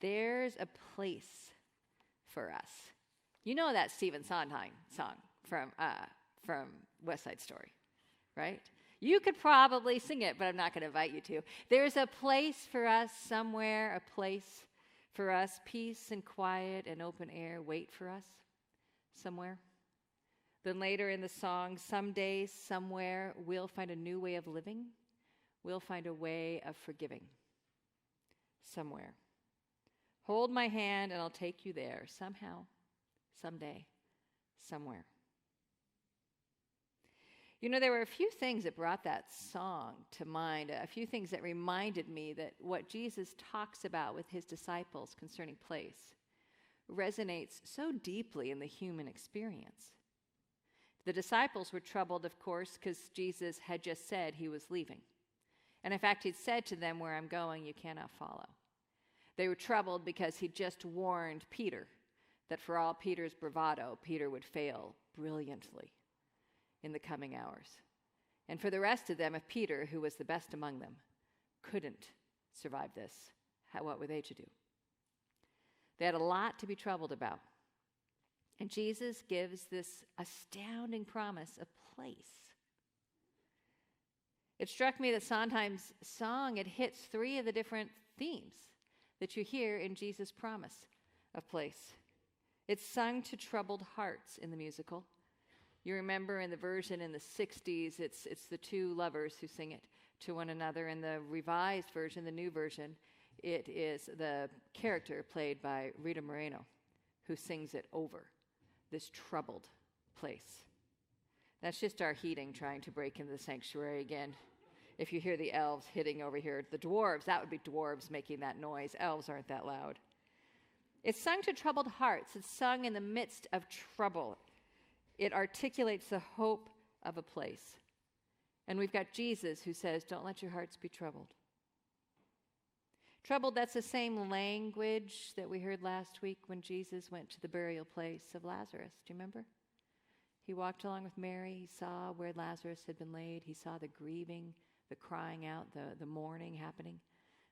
There's a place for us. You know that Stephen Sondheim song from West Side Story, right? You could probably sing it, but I'm not going to invite you to. There's a place for us somewhere, a place for us, peace and quiet and open air wait for us somewhere. Then later in the song, someday, somewhere, we'll find a new way of living. We'll find a way of forgiving somewhere. Hold my hand and I'll take you there somehow, someday, somewhere. You know, there were a few things that brought that song to mind, a few things that reminded me that what Jesus talks about with his disciples concerning place resonates so deeply in the human experience. The disciples were troubled, of course, because Jesus had just said he was leaving. And in fact, he'd said to them, where I'm going, you cannot follow. They were troubled because he just warned Peter that for all Peter's bravado, Peter would fail brilliantly in the coming hours. And for the rest of them, if Peter, who was the best among them, couldn't survive this, what were they to do? They had a lot to be troubled about. And Jesus gives this astounding promise of place. It struck me that Sondheim's song, it hits three of the different themes that you hear in Jesus' promise of place. It's sung to troubled hearts in the musical. You remember in the version in the 60s, it's the two lovers who sing it to one another. In the revised version, the new version, it is the character played by Rita Moreno who sings it over this troubled place. That's just our heating trying to break into the sanctuary again. If you hear the elves hitting over here, the dwarves, that would be dwarves making that noise. Elves aren't that loud. It's sung to troubled hearts. It's sung in the midst of trouble. It articulates the hope of a place. And we've got Jesus who says, don't let your hearts be troubled. Troubled, that's the same language that we heard last week when Jesus went to the burial place of Lazarus. Do you remember? He walked along with Mary. He saw where Lazarus had been laid. He saw the grieving, the crying out, the mourning happening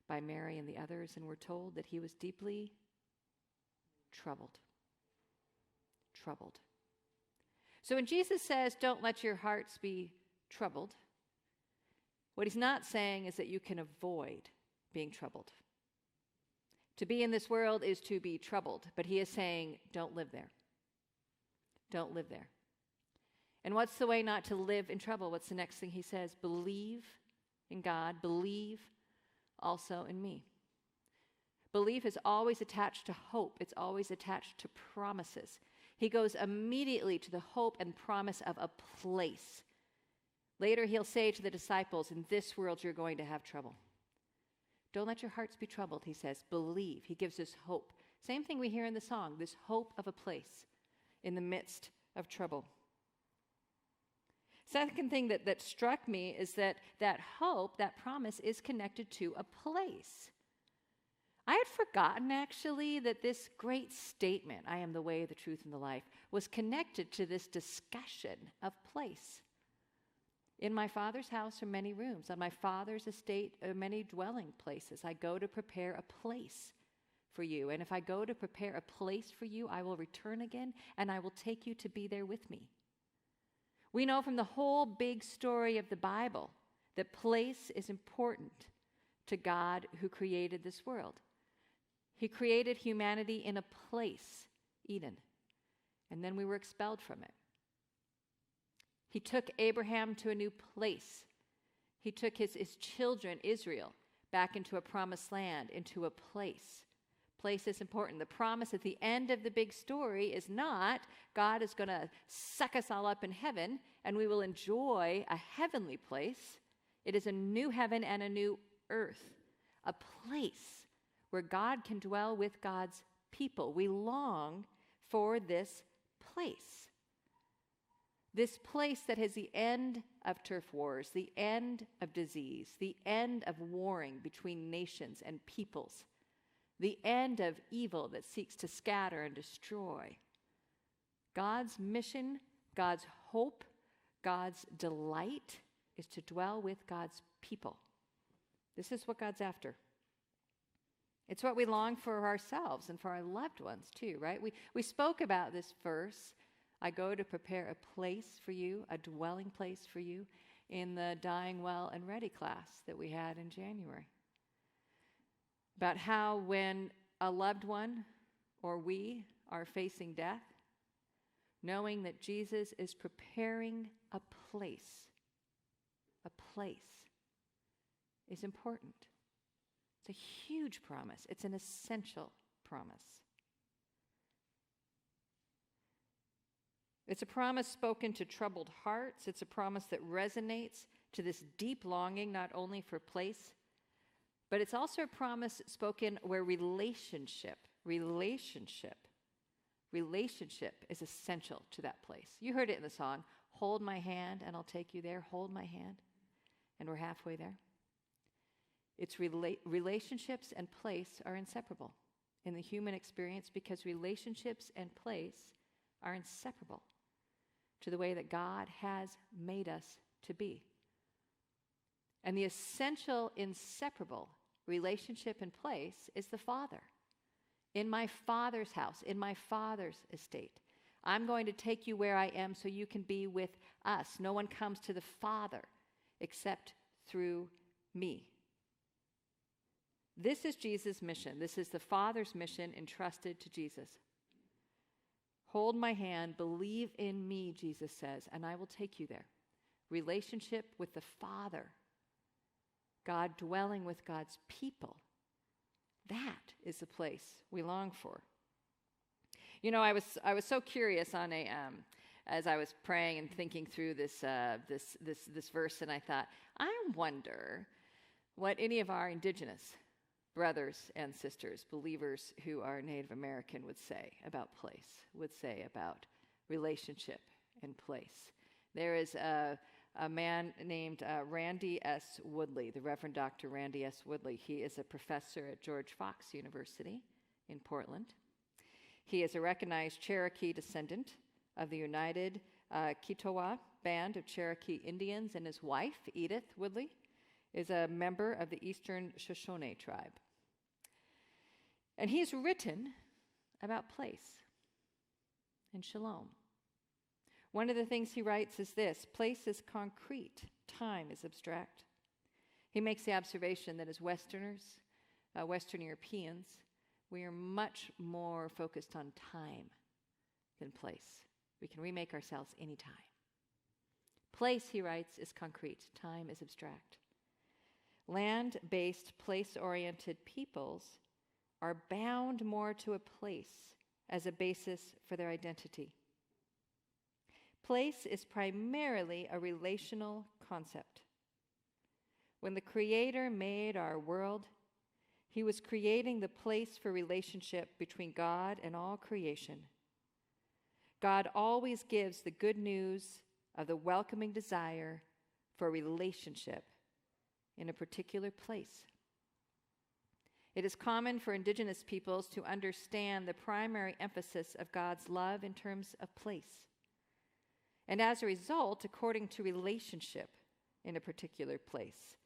by Mary and the others. And we're told that he was deeply troubled. Troubled. So when Jesus says, don't let your hearts be troubled, what he's not saying is that you can avoid being troubled. To be in this world is to be troubled, but he is saying, don't live there. Don't live there. And what's the way not to live in trouble? What's the next thing he says? Believe in God. Believe also in me. Belief is always attached to hope. It's always attached to promises. He goes immediately to the hope and promise of a place. Later he'll say to the disciples, in this world you're going to have trouble. Don't let your hearts be troubled, he says. Believe. He gives us hope. Same thing we hear in the song, this hope of a place in the midst of trouble. Second thing that struck me is that hope, that promise, is connected to a place. I had forgotten, actually, that this great statement, I am the way, the truth, and the life, was connected to this discussion of place. In my Father's house are many rooms. On my Father's estate are many dwelling places. I go to prepare a place for you. And if I go to prepare a place for you, I will return again, and I will take you to be there with me. We know from the whole big story of the Bible that place is important to God who created this world. He created humanity in a place, Eden, and then we were expelled from it. He took Abraham to a new place. He took his children, Israel, back into a promised land, into a place. Place is important. The promise at the end of the big story is not God is going to suck us all up in heaven and we will enjoy a heavenly place. It is a new heaven and a new earth, a place where God can dwell with God's people. We long for this place. This place that has the end of turf wars, the end of disease, the end of warring between nations and peoples, the end of evil that seeks to scatter and destroy. God's mission, God's hope, God's delight is to dwell with God's people. This is what God's after. It's what we long for ourselves and for our loved ones too, right? We spoke about this verse, I go to prepare a place for you, a dwelling place for you, in the Dying Well and Ready class that we had in January. About how when a loved one or we are facing death, knowing that Jesus is preparing a place is important. It's a huge promise. It's an essential promise. It's a promise spoken to troubled hearts. It's a promise that resonates to this deep longing, not only for place, but it's also a promise spoken where relationship is essential to that place. You heard it in the song, hold my hand and I'll take you there. Hold my hand. And we're halfway there. It's relationships and place are inseparable in the human experience because relationships and place are inseparable to the way that God has made us to be. And the essential, inseparable relationship and place is the Father. In my Father's house, in my Father's estate. I'm going to take you where I am so you can be with us. No one comes to the Father except through me. This is Jesus' mission. This is the Father's mission entrusted to Jesus. Hold my hand, believe in me, Jesus says, and I will take you there. Relationship with the Father. God dwelling with God's people. That is the place we long for. You know, I was so curious on as I was praying and thinking through this verse, and I thought, I wonder what any of our indigenous brothers and sisters, believers who are Native American, would say about place, would say about relationship and place. There is a man named Randy S. Woodley, the Reverend Dr. Randy S. Woodley. He is a professor at George Fox University in Portland. He is a recognized Cherokee descendant of the United Kitowa Band of Cherokee Indians, and his wife, Edith Woodley, is a member of the Eastern Shoshone tribe. And he's written about place and shalom. One of the things he writes is this: place is concrete, time is abstract. He makes the observation that as Westerners, Western Europeans, we are much more focused on time than place. We can remake ourselves anytime. Place, he writes, is concrete, time is abstract. Land-based, place-oriented peoples are bound more to a place as a basis for their identity. Place is primarily a relational concept. When the Creator made our world, He was creating the place for relationship between God and all creation. God always gives the good news of the welcoming desire for relationship in a particular place. It is common for indigenous peoples to understand the primary emphasis of God's love in terms of place. And as a result, according to relationship in a particular place,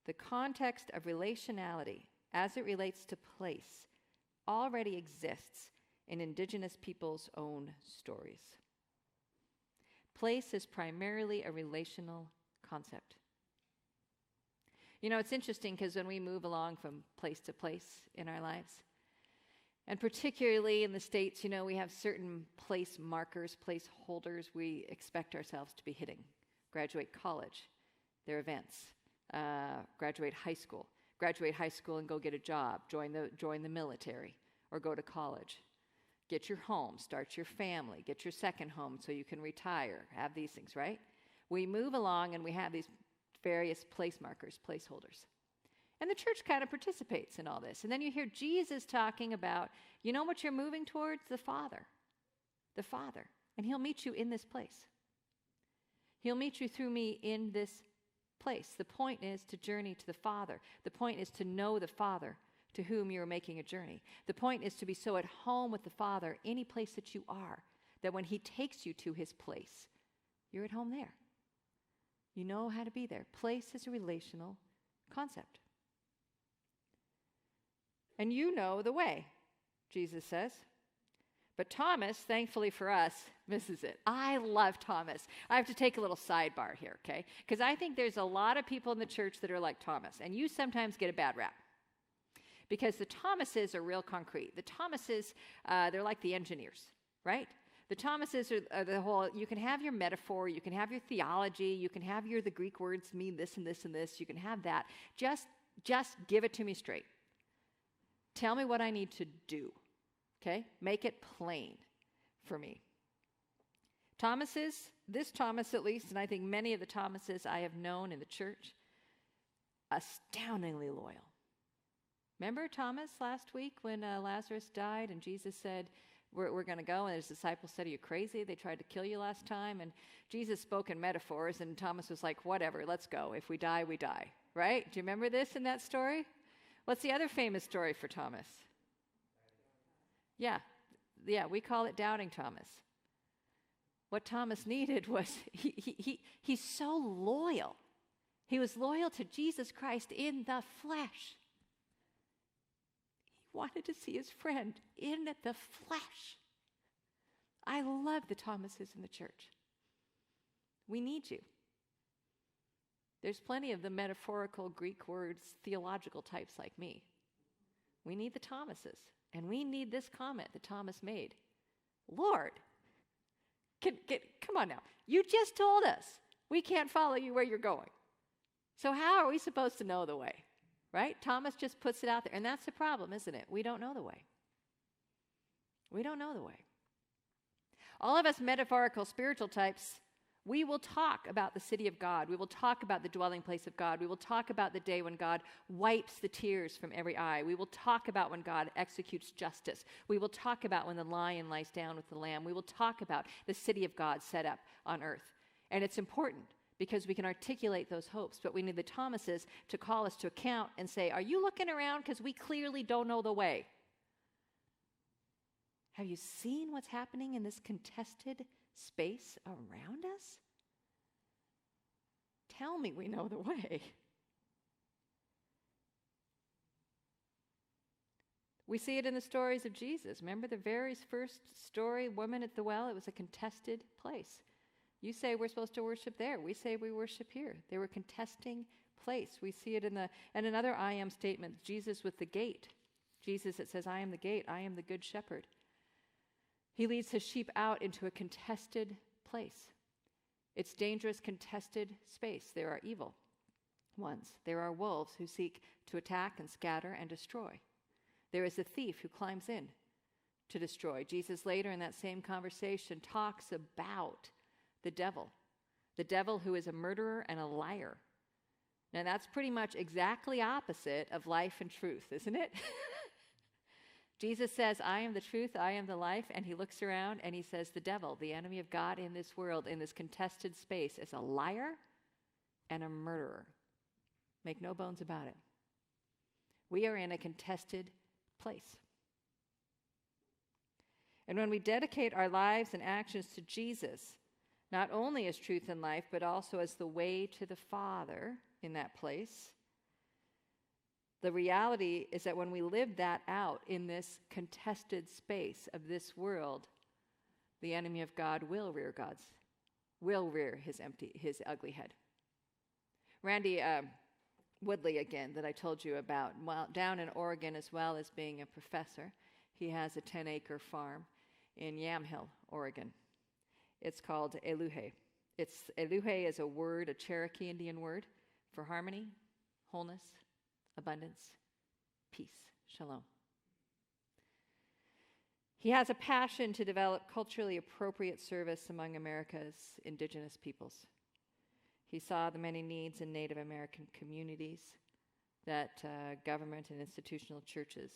the context of relationality as it relates to place already exists in indigenous peoples' own stories. Place is primarily a relational concept. You know, it's interesting because when we move along from place to place in our lives, and particularly in the States, you know, we have certain place markers, place holders we expect ourselves to be hitting. Graduate college, their events, graduate high school and go get a job, join the military, or go to college. Get your home, start your family, get your second home so you can retire, have these things, right? We move along and we have these various place markers, placeholders. And the church kind of participates in all this. And then you hear Jesus talking about, you know what you're moving towards? The Father. The Father. And He'll meet you in this place. He'll meet you through me in this place. The point is to journey to the Father. The point is to know the Father to whom you're making a journey. The point is to be so at home with the Father, any place that you are, that when He takes you to His place, you're at home there. You know how to be there. Place is a relational concept. and you know the way, Jesus says. But Thomas, thankfully for us, misses it. I love Thomas. I have to take a little sidebar here, okay? Because I think there's a lot of people in the church that are like Thomas, and you sometimes get a bad rap. Because the Thomases are real concrete. The Thomases, they're like the engineers, right? The Thomases are the whole, you can have your metaphor, you can have your theology, you can have the Greek words mean this and this and this, you can have that. Just give it to me straight. Tell me what I need to do, okay? Make it plain for me. Thomases, this Thomas at least, and I think many of the Thomases I have known in the church, astoundingly loyal. Remember Thomas last week when Lazarus died and Jesus said, we're going to go, and his disciples said, are you crazy? They tried to kill you last time. And Jesus spoke in metaphors, and Thomas was like, whatever, let's go. If we die, we die, right? Do you remember this in that story? What's the other famous story for Thomas? Yeah, we call it Doubting Thomas. What Thomas needed was, he's so loyal. He was loyal to Jesus Christ in the flesh. Wanted to see his friend in the flesh. I love the Thomases in the church. We need you. There's plenty of the metaphorical Greek words, theological types like me. We need the Thomases, and we need this comment that Thomas made. Lord, come on now. You just told us we can't follow you where you're going. So how are we supposed to know the way? Right? Thomas just puts it out there. And that's the problem, isn't it? We don't know the way. We don't know the way. All of us metaphorical spiritual types, we will talk about the city of God. We will talk about the dwelling place of God. We will talk about the day when God wipes the tears from every eye. We will talk about when God executes justice. We will talk about when the lion lies down with the lamb. We will talk about the city of God set up on earth. And it's important, because we can articulate those hopes, but we need the Thomases to call us to account and say, are you looking around because we clearly don't know the way? Have you seen what's happening in this contested space around us? Tell me we know the way. We see it in the stories of Jesus. Remember the very first story, woman at the well? It was a contested place. You say we're supposed to worship there. We say we worship here. They were contesting place. We see it in another I am statement, Jesus with the gate. Jesus, it says, I am the gate. I am the good shepherd. He leads his sheep out into a contested place. It's dangerous, contested space. There are evil ones. There are wolves who seek to attack and scatter and destroy. There is a thief who climbs in to destroy. Jesus later in that same conversation talks about the devil who is a murderer and a liar. Now that's pretty much exactly opposite of life and truth, isn't it? Jesus says, I am the truth, I am the life, and he looks around and he says, the devil, the enemy of God in this world, in this contested space, is a liar and a murderer. Make no bones about it. We are in a contested place. And when we dedicate our lives and actions to Jesus, not only as truth and life, but also as the way to the Father in that place, the reality is that when we live that out in this contested space of this world, the enemy of God will rear his ugly head. Randy Woodley, again, that I told you about, down in Oregon as well as being a professor, he has a 10-acre farm in Yamhill, Oregon. It's called Eluhe. Eluhe is a word, a Cherokee Indian word for harmony, wholeness, abundance, peace, shalom. He has a passion to develop culturally appropriate service among America's indigenous peoples. He saw the many needs in Native American communities that government and institutional churches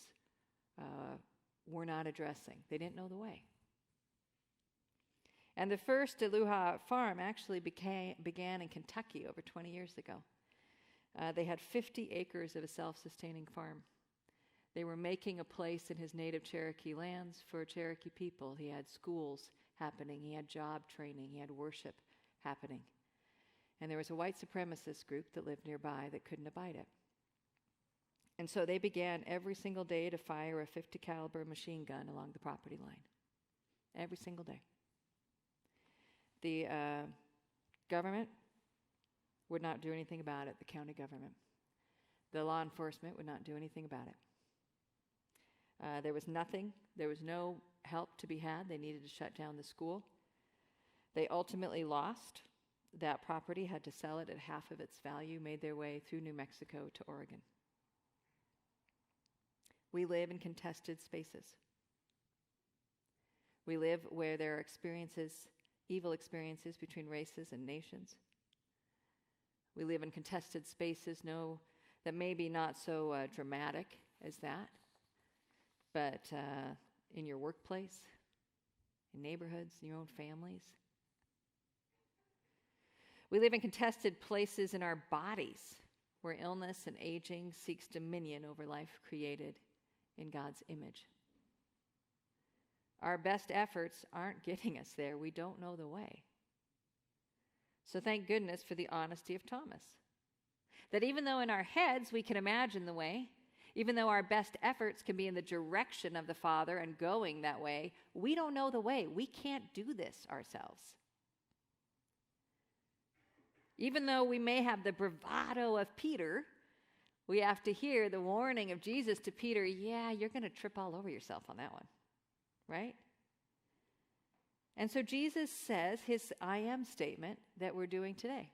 were not addressing. They didn't know the way. And the first Eluha farm actually began in Kentucky over 20 years ago. They had 50 acres of a self-sustaining farm. They were making a place in his native Cherokee lands for Cherokee people. He had schools happening. He had job training. He had worship happening. And there was a white supremacist group that lived nearby that couldn't abide it. And so they began every single day to fire a 50 caliber machine gun along the property line. Every single day. The government would not do anything about it, the county government. The law enforcement would not do anything about it. There was nothing. There was no help to be had. They needed to shut down the school. They ultimately lost that property, had to sell it at half of its value, made their way through New Mexico to Oregon. We live in contested spaces. We live where there are evil experiences between races and nations. We live in contested spaces, that may be not so dramatic as that, but in your workplace, in neighborhoods, in your own families. We live in contested places in our bodies where illness and aging seeks dominion over life created in God's image. Our best efforts aren't getting us there. We don't know the way. So thank goodness for the honesty of Thomas. That even though in our heads we can imagine the way, even though our best efforts can be in the direction of the Father and going that way, we don't know the way. We can't do this ourselves. Even though we may have the bravado of Peter, we have to hear the warning of Jesus to Peter, yeah, you're going to trip all over yourself on that one, right? And so Jesus says his I am statement that we're doing today.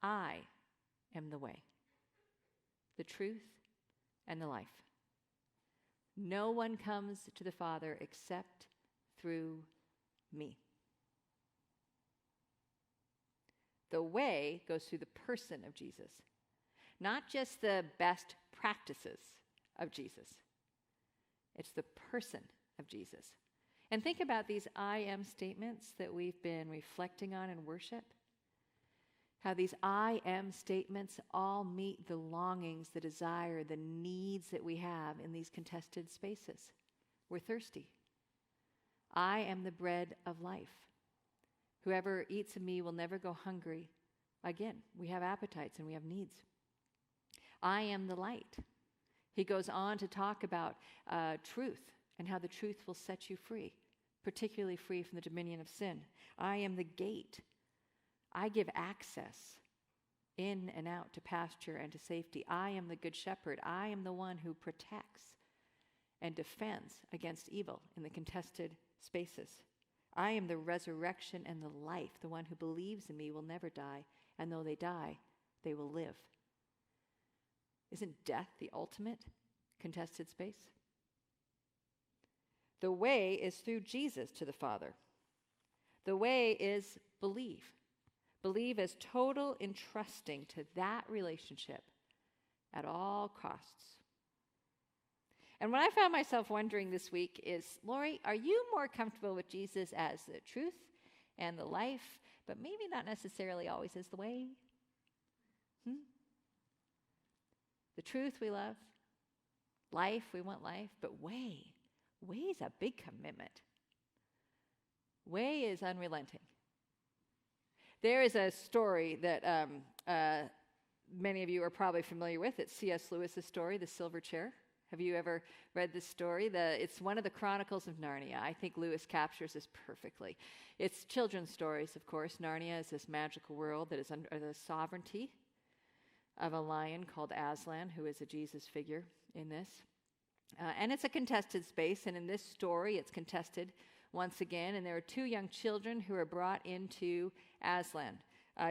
I am the way, the truth, and the life. No one comes to the Father except through me. The way goes through the person of Jesus, not just the best practices of Jesus. It's the person of Jesus. And think about these I am statements that we've been reflecting on in worship. How these I am statements all meet the longings, the desire, the needs that we have in these contested spaces. We're thirsty. I am the bread of life. Whoever eats of me will never go hungry again. We have appetites and we have needs. I am the light. He goes on to talk about truth and how the truth will set you free, particularly free from the dominion of sin. I am the gate. I give access in and out to pasture and to safety. I am the good shepherd. I am the one who protects and defends against evil in the contested spaces. I am the resurrection and the life. The one who believes in me will never die, and though they die, they will live. Isn't death the ultimate contested space? The way is through Jesus to the Father. The way is believe. Believe as total entrusting to that relationship at all costs. And what I found myself wondering this week is, Laurie, are you more comfortable with Jesus as the truth and the life, but maybe not necessarily always as the way? The truth we love, life, we want life, but way is a big commitment. Way is unrelenting. There is a story that many of you are probably familiar with. It's C.S. Lewis's story, The Silver Chair. Have you ever read this story? It's one of the Chronicles of Narnia. I think Lewis captures this perfectly. It's children's stories, of course. Narnia is this magical world that is under the sovereignty of a lion called Aslan, who is a Jesus figure in this. And it's a contested space, and in this story, it's contested once again, and there are two young children who are brought into Aslan.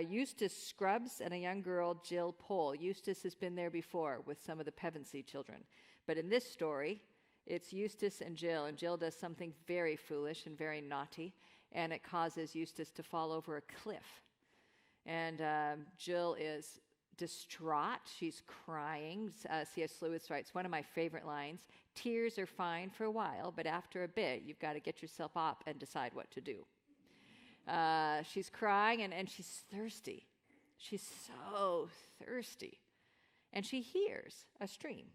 Eustace Scrubs and a young girl, Jill Pole. Eustace has been there before with some of the Pevensey children. But in this story, it's Eustace and Jill does something very foolish and very naughty, and it causes Eustace to fall over a cliff. And Jill is distraught. She's crying. C.S. Lewis writes, one of my favorite lines, tears are fine for a while, but after a bit, you've got to get yourself up and decide what to do. She's crying, and she's thirsty. She's so thirsty. And she hears a stream.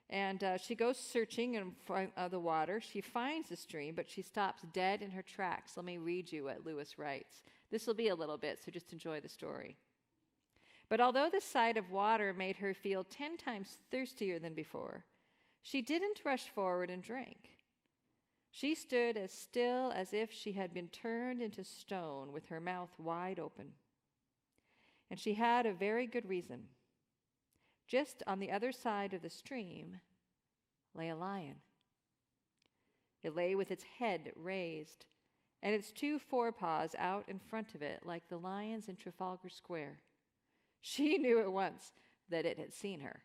And she goes searching in front of the water. She finds the stream, but she stops dead in her tracks. Let me read you what Lewis writes. This will be a little bit, so just enjoy the story. But although the sight of water made her feel 10 times thirstier than before, she didn't rush forward and drink. She stood as still as if she had been turned into stone with her mouth wide open. And she had a very good reason. Just on the other side of the stream lay a lion. It lay with its head raised and its 2 forepaws out in front of it like the lions in Trafalgar Square. She knew at once that it had seen her,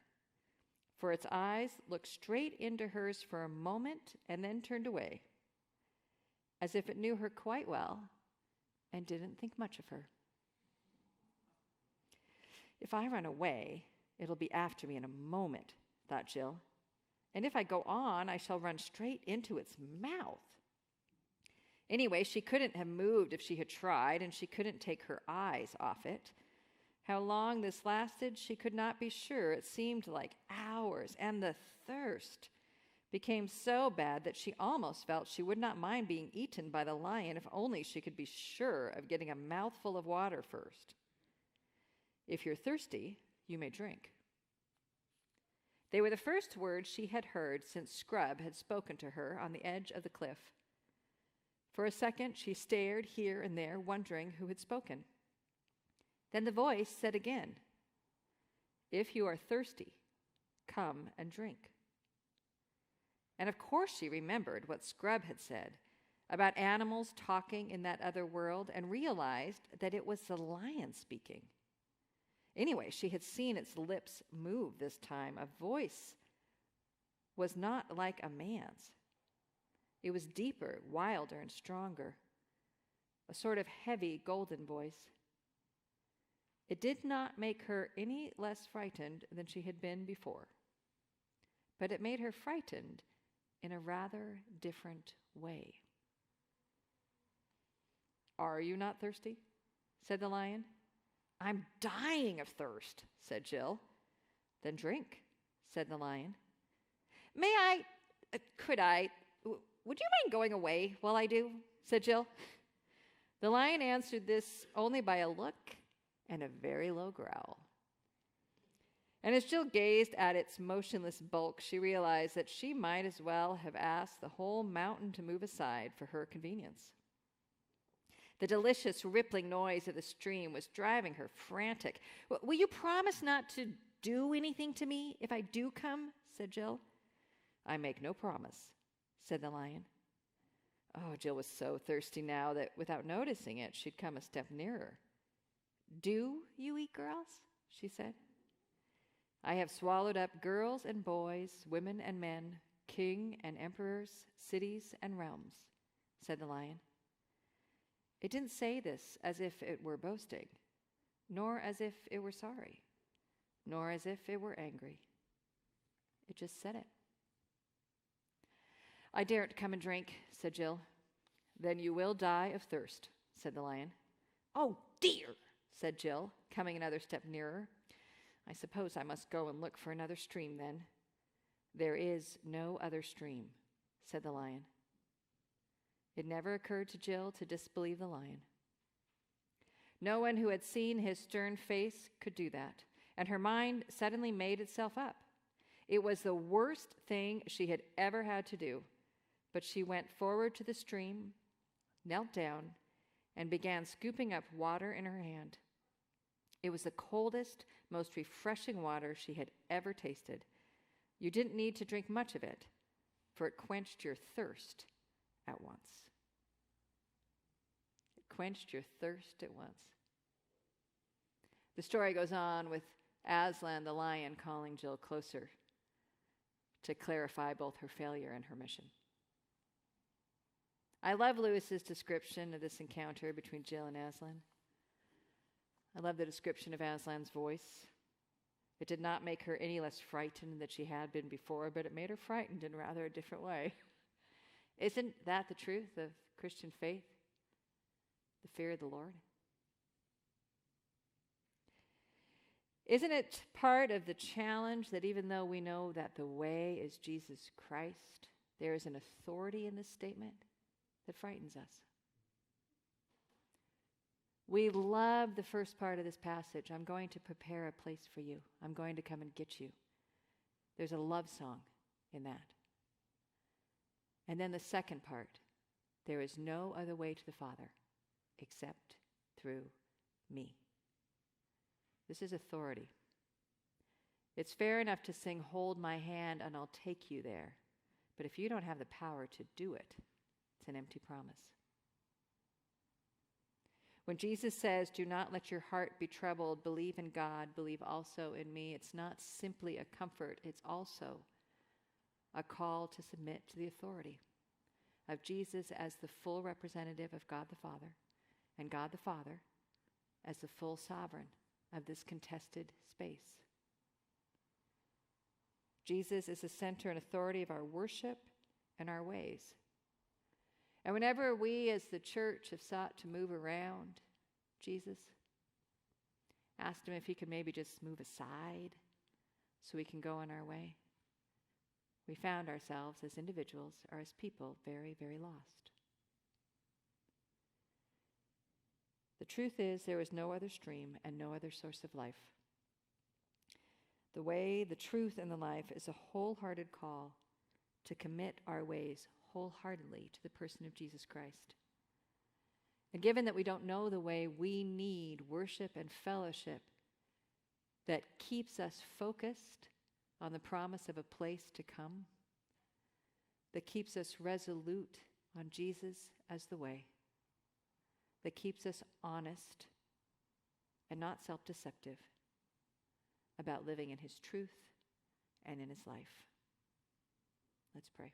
for its eyes looked straight into hers for a moment and then turned away, as if it knew her quite well and didn't think much of her. If I run away, it'll be after me in a moment, thought Jill. And if I go on, I shall run straight into its mouth. Anyway, she couldn't have moved if she had tried, and she couldn't take her eyes off it. How long this lasted, she could not be sure. It seemed like hours, and the thirst became so bad that she almost felt she would not mind being eaten by the lion if only she could be sure of getting a mouthful of water first. If you're thirsty, you may drink. They were the first words she had heard since Scrub had spoken to her on the edge of the cliff. For a second, she stared here and there, wondering who had spoken. Then the voice said again, "If you are thirsty, come and drink." And of course she remembered what Scrub had said about animals talking in that other world and realized that it was the lion speaking. Anyway, she had seen its lips move this time. A voice was not like a man's. It was deeper, wilder, and stronger, a sort of heavy golden voice. It did not make her any less frightened than she had been before, but it made her frightened in a rather different way. "Are you not thirsty?" said the lion. "I'm dying of thirst," said Jill. "Then drink," said the lion. Would you mind going away while I do?" said Jill. The lion answered this only by a look and a very low growl. And as Jill gazed at its motionless bulk, she realized that she might as well have asked the whole mountain to move aside for her convenience. The delicious rippling noise of the stream was driving her frantic. "Will you promise not to do anything to me if I do come?" said Jill. "I make no promise," said the lion. Oh, Jill was so thirsty now that without noticing it, she'd come a step nearer. "Do you eat girls?" she said. "I have swallowed up girls and boys, women and men, king and emperors, cities and realms," said the lion. It didn't say this as if it were boasting, nor as if it were sorry, nor as if it were angry. It just said it. "I daren't come and drink," said Jill. "Then you will die of thirst," said the lion. "Oh, dear," said Jill, coming another step nearer. "I suppose I must go and look for another stream then." "There is no other stream," said the lion. It never occurred to Jill to disbelieve the lion. No one who had seen his stern face could do that, and her mind suddenly made itself up. It was the worst thing she had ever had to do, but she went forward to the stream, knelt down, and began scooping up water in her hand. It was the coldest, most refreshing water she had ever tasted. You didn't need to drink much of it, for it quenched your thirst at once. It quenched your thirst at once. The story goes on with Aslan the lion calling Jill closer to clarify both her failure and her mission. I love Lewis's description of this encounter between Jill and Aslan. I love the description of Aslan's voice. It did not make her any less frightened than she had been before, but it made her frightened in rather a different way. Isn't that the truth of Christian faith? The fear of the Lord? Isn't it part of the challenge that even though we know that the way is Jesus Christ, there is an authority in this statement that frightens us? We love the first part of this passage. I'm going to prepare a place for you. I'm going to come and get you. There's a love song in that. And then the second part, there is no other way to the Father except through me. This is authority. It's fair enough to sing, hold my hand and I'll take you there. But if you don't have the power to do it, it's an empty promise. When Jesus says, do not let your heart be troubled, believe in God, believe also in me, it's not simply a comfort, it's also a call to submit to the authority of Jesus as the full representative of God the Father, and God the Father as the full sovereign of this contested space. Jesus is the center and authority of our worship and our ways. And whenever we as the church have sought to move around Jesus, asked him if he could maybe just move aside so we can go on our way, we found ourselves as individuals or as people very, very lost. The truth is there is no other stream and no other source of life. The way, the truth, and the life is a wholehearted call to commit our ways wholeheartedly to the person of Jesus Christ. And given that we don't know the way, we need worship and fellowship that keeps us focused on the promise of a place to come, that keeps us resolute on Jesus as the way, that keeps us honest and not self-deceptive about living in his truth and in his life. Let's pray.